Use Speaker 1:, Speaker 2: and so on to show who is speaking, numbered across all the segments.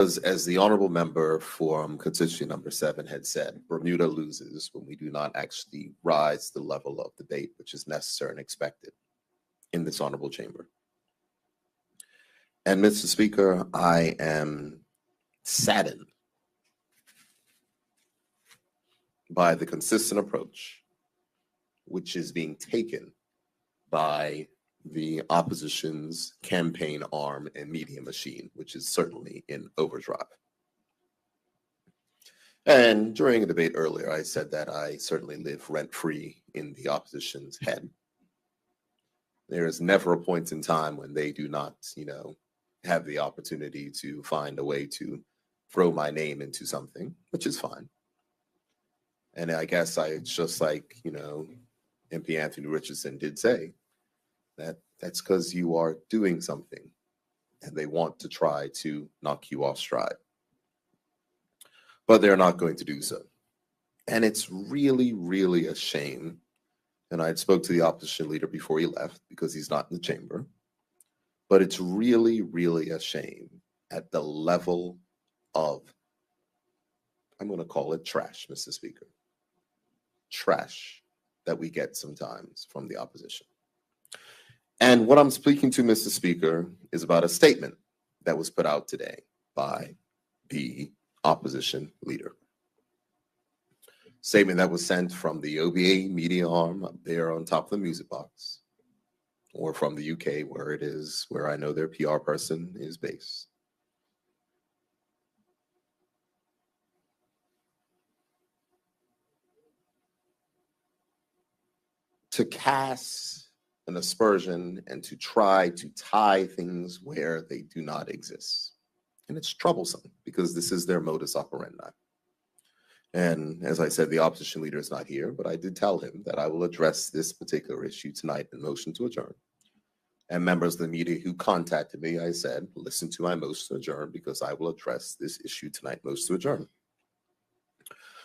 Speaker 1: As the honorable member from constituency number 7 had said, Bermuda loses when we do not actually rise to the level of debate which is necessary and expected in this honorable chamber. And Mr. Speaker, I am saddened by the consistent approach which is being taken by the opposition's campaign arm and media machine, which is certainly in overdrive. And during a debate earlier, I said that I certainly live rent-free in the opposition's head. There is never a point in time when they do not, have the opportunity to find a way to throw my name into something, which is fine. And I guess it's just like, MP Anthony Richardson did say, that's because you are doing something and they want to try to knock you off stride. But they're not going to do so. And it's really, really a shame. And I spoke to the opposition leader before he left because he's not in the chamber. But it's really, really a shame at the level of, I'm going to call it trash, Mr. Speaker. Trash that we get sometimes from the opposition. And what I'm speaking to, Mr. Speaker, is about a statement that was put out today by the opposition leader. Statement that was sent from the OBA media arm up there on top of the music box, or from the UK where I know their PR person is based. To cast an aspersion and to try to tie things where they do not exist. And it's troublesome because this is their modus operandi. And as I said, the opposition leader is not here, but I did tell him that I will address this particular issue tonight in motion to adjourn. And members of the media who contacted me, I said, listen to my motion to adjourn because I will address this issue tonight, motion to adjourn.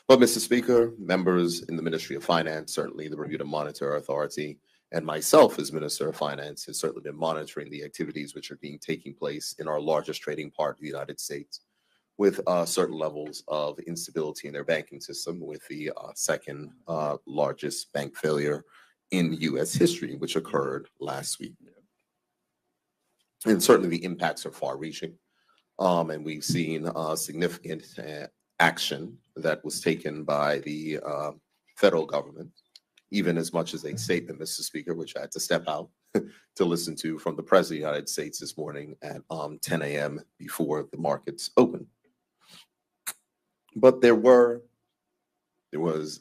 Speaker 1: But Mr. Speaker, members in the Ministry of Finance, certainly the Bermuda Monetary Authority, and myself as Minister of Finance has certainly been monitoring the activities which are taking place in our largest trading part of the United States with certain levels of instability in their banking system, with the second largest bank failure in U.S. history, which occurred last week. And certainly the impacts are far-reaching. And we've seen significant action that was taken by the federal government, even as much as a statement, Mr. Speaker, which I had to step out to listen to from the President of the United States this morning at 10 a.m. before the markets opened. But there was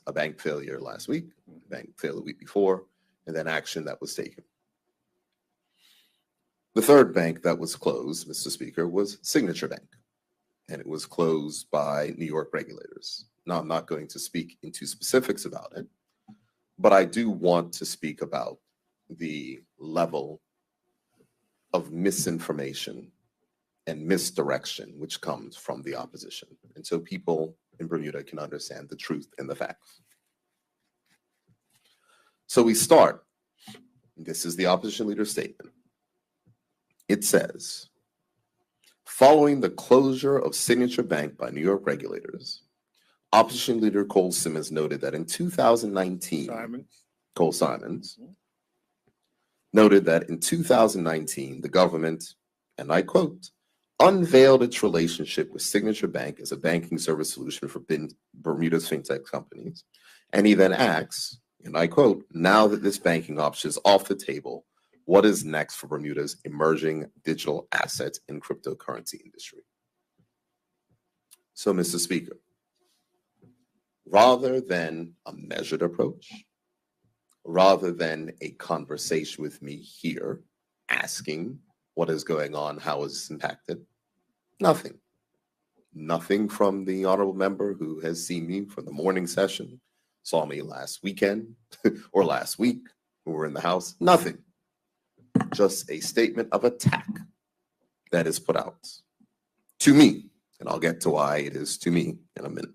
Speaker 1: a bank failure last week, a bank failure the week before, and then action that was taken. The third bank that was closed, Mr. Speaker, was Signature Bank, and it was closed by New York regulators. Now, I'm not going to speak into specifics about it, but I do want to speak about the level of misinformation and misdirection which comes from the opposition. And so people in Bermuda can understand the truth and the facts. So we start, this is the opposition leader's statement. It says, following the closure of Signature Bank by New York regulators, opposition leader Cole Simmons noted that in 2019, Cole Simons noted that in 2019, the government, and I quote, unveiled its relationship with Signature Bank as a banking service solution for Bermuda's fintech companies. And he then asks, and I quote, now that this banking option is off the table, what is next for Bermuda's emerging digital assets and cryptocurrency industry? So, Mr. Speaker, rather than a measured approach, rather than a conversation with me here asking what is going on, how is this impacted, nothing. Nothing from the honorable member who has seen me from the morning session, saw me last weekend or last week when we were in the House, nothing. Just a statement of attack that is put out to me, and I'll get to why it is to me in a minute.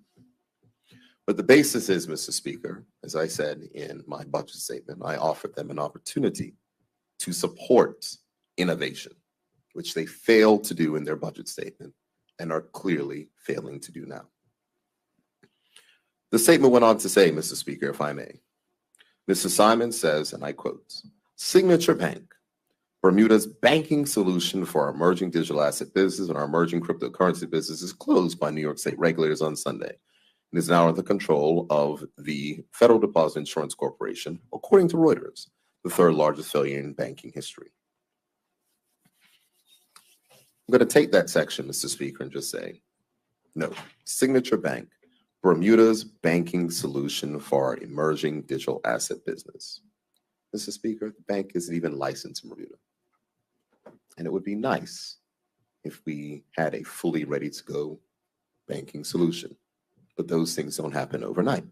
Speaker 1: But the basis is, Mr. Speaker, as I said in my budget statement, I offered them an opportunity to support innovation, which they failed to do in their budget statement, and are clearly failing to do now. The statement went on to say, Mr. Speaker, if I may, Mr. Simon says, and I quote, "Signature Bank, Bermuda's banking solution for our emerging digital asset business and our emerging cryptocurrency business is closed by New York State regulators on Sunday and is now under the control of the Federal Deposit Insurance Corporation, according to Reuters, the third largest failure in banking history." I'm going to take that section, Mr. Speaker, and just say, no, Signature Bank, Bermuda's banking solution for our emerging digital asset business. Mr. Speaker, the bank isn't even licensed in Bermuda. And it would be nice if we had a fully ready to go banking solution, but those things don't happen overnight.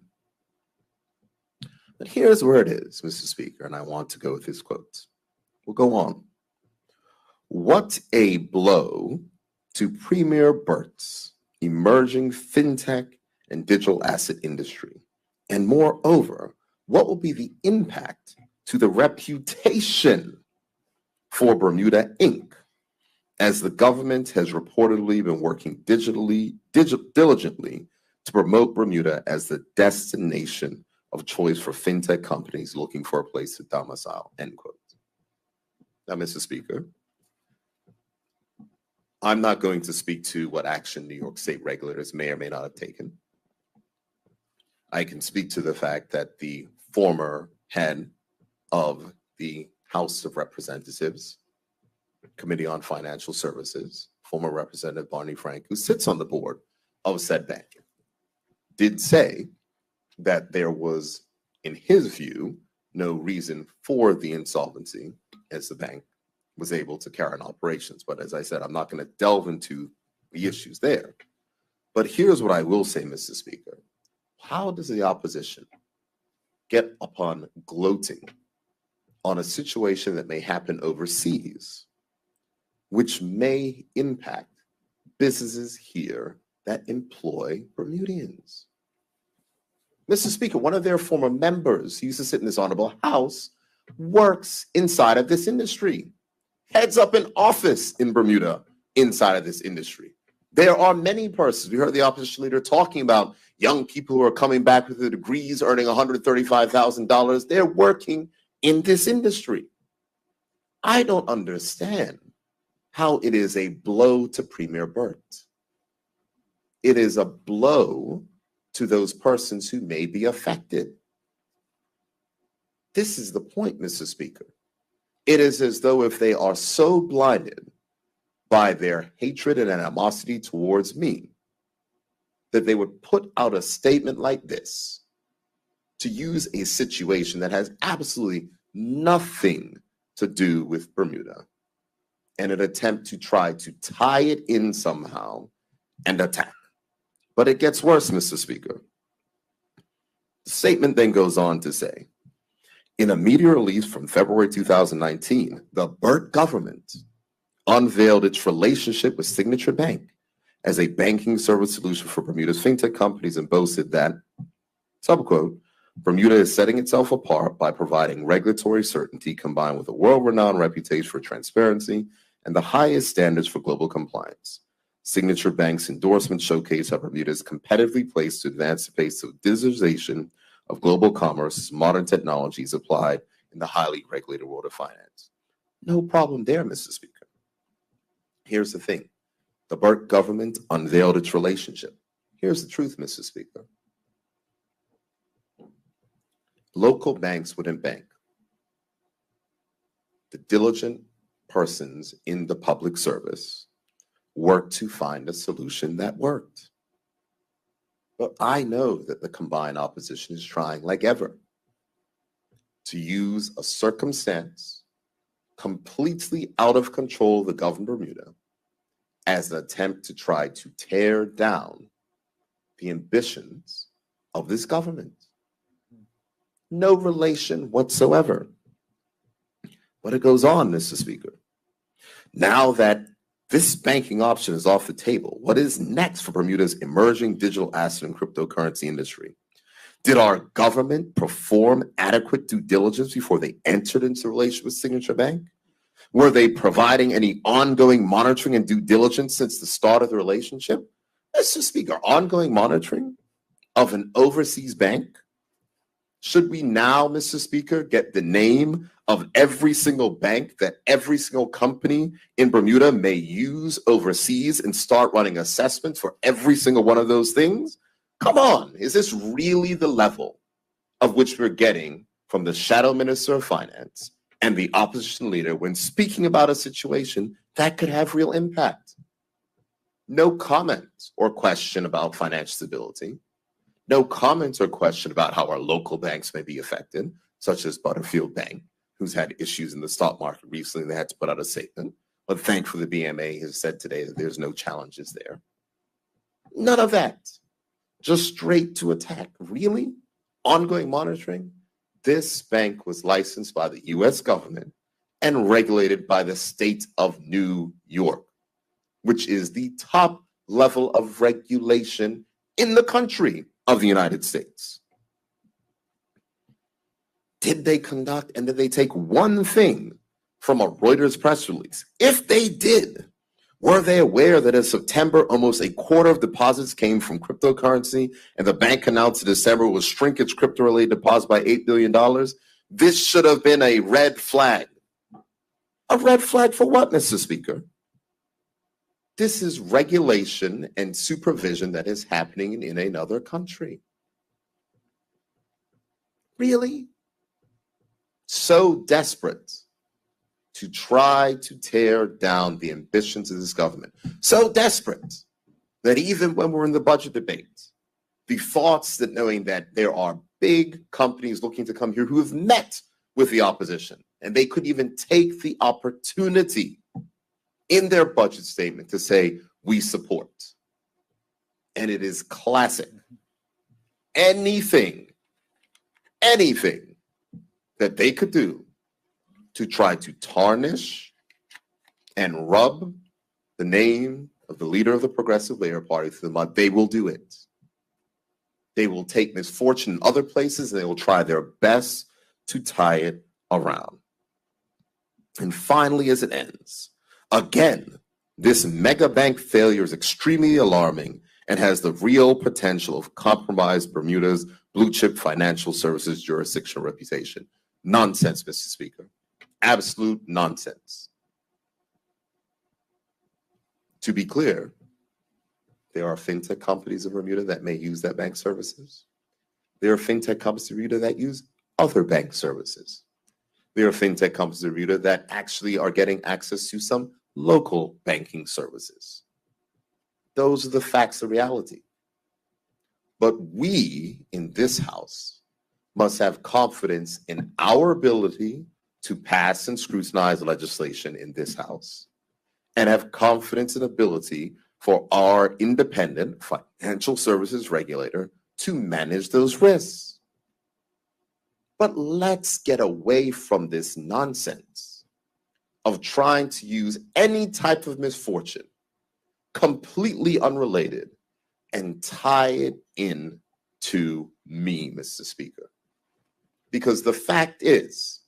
Speaker 1: But here's where it is, Mr. Speaker, and I want to go with his quote. We'll go on. "What a blow to Premier Bert's emerging fintech and digital asset industry. And moreover, what will be the impact to the reputation for Bermuda Inc., as the government has reportedly been working diligently to promote Bermuda as the destination of choice for fintech companies looking for a place to domicile," end quote. Now, Mr. Speaker, I'm not going to speak to what action New York State regulators may or may not have taken. I can speak to the fact that the former head of the House of Representatives Committee on Financial Services, former Representative Barney Frank, who sits on the board of said bank, did say that there was, in his view, no reason for the insolvency, as the bank was able to carry on operations. But as I said, I'm not going to delve into the issues there. But here's what I will say, Mr. Speaker. How does the opposition get upon gloating on a situation that may happen overseas, which may impact businesses here that employ Bermudians? Mr. Speaker, one of their former members who used to sit in this honorable house works inside of this industry, heads up an office in Bermuda inside of this industry. There are many persons, we heard the opposition leader talking about young people who are coming back with their degrees, earning $135,000. They're working in this industry. I don't understand how it is a blow to Premier Bert. It is a blow to those persons who may be affected. This is the point, Mr. Speaker. It is as though if they are so blinded by their hatred and animosity towards me, that they would put out a statement like this to use a situation that has absolutely nothing to do with Bermuda and an attempt to try to tie it in somehow and attack. But it gets worse, Mr. Speaker. The statement then goes on to say, in a media release from February 2019, the Bert government unveiled its relationship with Signature Bank as a banking service solution for Bermuda's fintech companies and boasted that, subquote, Bermuda is setting itself apart by providing regulatory certainty combined with a world-renowned reputation for transparency and the highest standards for global compliance. Signature Bank's endorsement showcased how Bermuda is competitively placed to advance the pace of digitization of global commerce as modern technologies applied in the highly regulated world of finance. No problem there, Mr. Speaker. Here's the thing. The Bert government unveiled its relationship. Here's the truth, Mr. Speaker. Local banks wouldn't bank. The diligent persons in the public service worked to find a solution that worked. But I know that the combined opposition is trying, like ever, to use a circumstance completely out of control of the government of Bermuda as an attempt to try to tear down the ambitions of this government. No relation whatsoever. But it goes on, Mr. Speaker. Now that this banking option is off the table, what is next for Bermuda's emerging digital asset and cryptocurrency industry? Did our government perform adequate due diligence before they entered into a relationship with Signature Bank? Were they providing any ongoing monitoring and due diligence since the start of the relationship? Mr. Speaker, ongoing monitoring of an overseas bank? Should we now, Mr. Speaker, get the name of every single bank that every single company in Bermuda may use overseas and start running assessments for every single one of those things? Come on, is this really the level of which we're getting from the Shadow Minister of Finance and the opposition leader when speaking about a situation that could have real impact? No comment or question about financial stability. No comments or question about how our local banks may be affected, such as Butterfield Bank, who's had issues in the stock market recently. They had to put out a statement. But thankfully, the BMA has said today that there's no challenges there. None of that. Just straight to attack. Really? Ongoing monitoring? This bank was licensed by the US government and regulated by the state of New York, which is the top level of regulation in the country of the United States. Did they conduct and did they take one thing from a Reuters press release? If they did, were they aware that in September, almost a quarter of deposits came from cryptocurrency, and the bank announced in December will shrink its crypto-related deposits by $8 billion? This should have been a red flag. A red flag for what, Mr. Speaker? This is regulation and supervision that is happening in another country. Really? So desperate to try to tear down the ambitions of this government. So desperate that even when we're in the budget debate, the thoughts that knowing that there are big companies looking to come here who have met with the opposition, and they could even take the opportunity in their budget statement to say, we support. And it is classic. Anything that they could do to try to tarnish and rub the name of the leader of the Progressive Labor Party through the mud, they will do it. They will take misfortune in other places and they will try their best to tie it around. And finally, as it ends, again, this mega bank failure is extremely alarming and has the real potential of compromise Bermuda's blue chip financial services jurisdictional reputation. Nonsense, Mr. Speaker. Absolute nonsense. To be clear, there are fintech companies in Bermuda that may use that bank services. There are fintech companies in Bermuda that use other bank services. There are fintech companies in Bermuda that actually are getting access to some local banking services. Those are the facts of reality. But we in this House must have confidence in our ability to pass and scrutinize legislation in this House and have confidence and ability for our independent financial services regulator to manage those risks. But let's get away from this nonsense of trying to use any type of misfortune, completely unrelated, and tie it in to me, Mr. Speaker. Because the fact is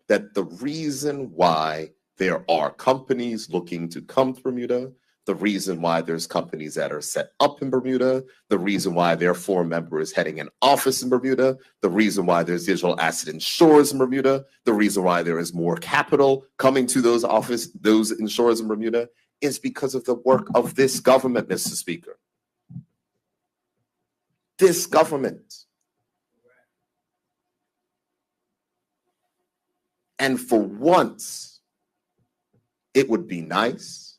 Speaker 1: that the reason why there are companies looking to come to Bermuda, the reason why there's companies that are set up in Bermuda, the reason why their foreign member is heading an office in Bermuda, the reason why there's digital asset insurers in Bermuda, the reason why there is more capital coming to those insurers in Bermuda is because of the work of this government, Mr. Speaker. This government. And for once, it would be nice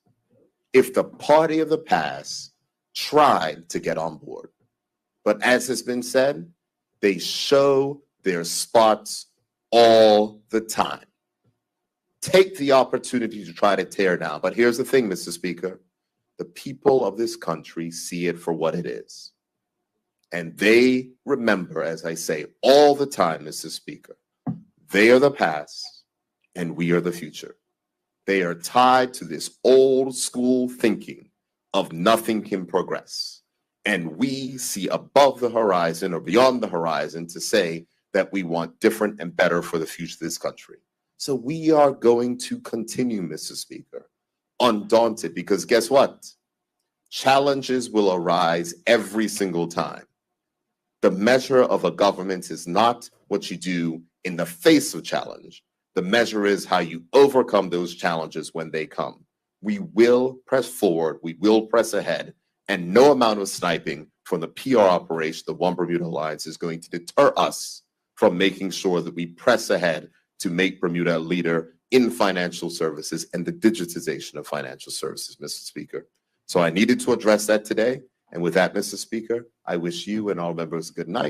Speaker 1: if the party of the past tried to get on board. But as has been said, they show their spots all the time. Take the opportunity to try to tear down. But here's the thing, Mr. Speaker. The people of this country see it for what it is. And they remember, as I say all the time, Mr. Speaker, they are the past and we are the future. They are tied to this old school thinking of nothing can progress. And we see above the horizon or beyond the horizon to say that we want different and better for the future of this country. So we are going to continue, Mr. Speaker, undaunted, because guess what? Challenges will arise every single time. The measure of a government is not what you do in the face of challenge. The measure is how you overcome those challenges when they come. We will press forward, we will press ahead, and no amount of sniping from the PR operation, the One Bermuda Alliance, is going to deter us from making sure that we press ahead to make Bermuda a leader in financial services and the digitization of financial services, Mr. Speaker. So I needed to address that today. And with that, Mr. Speaker, I wish you and all members a good night.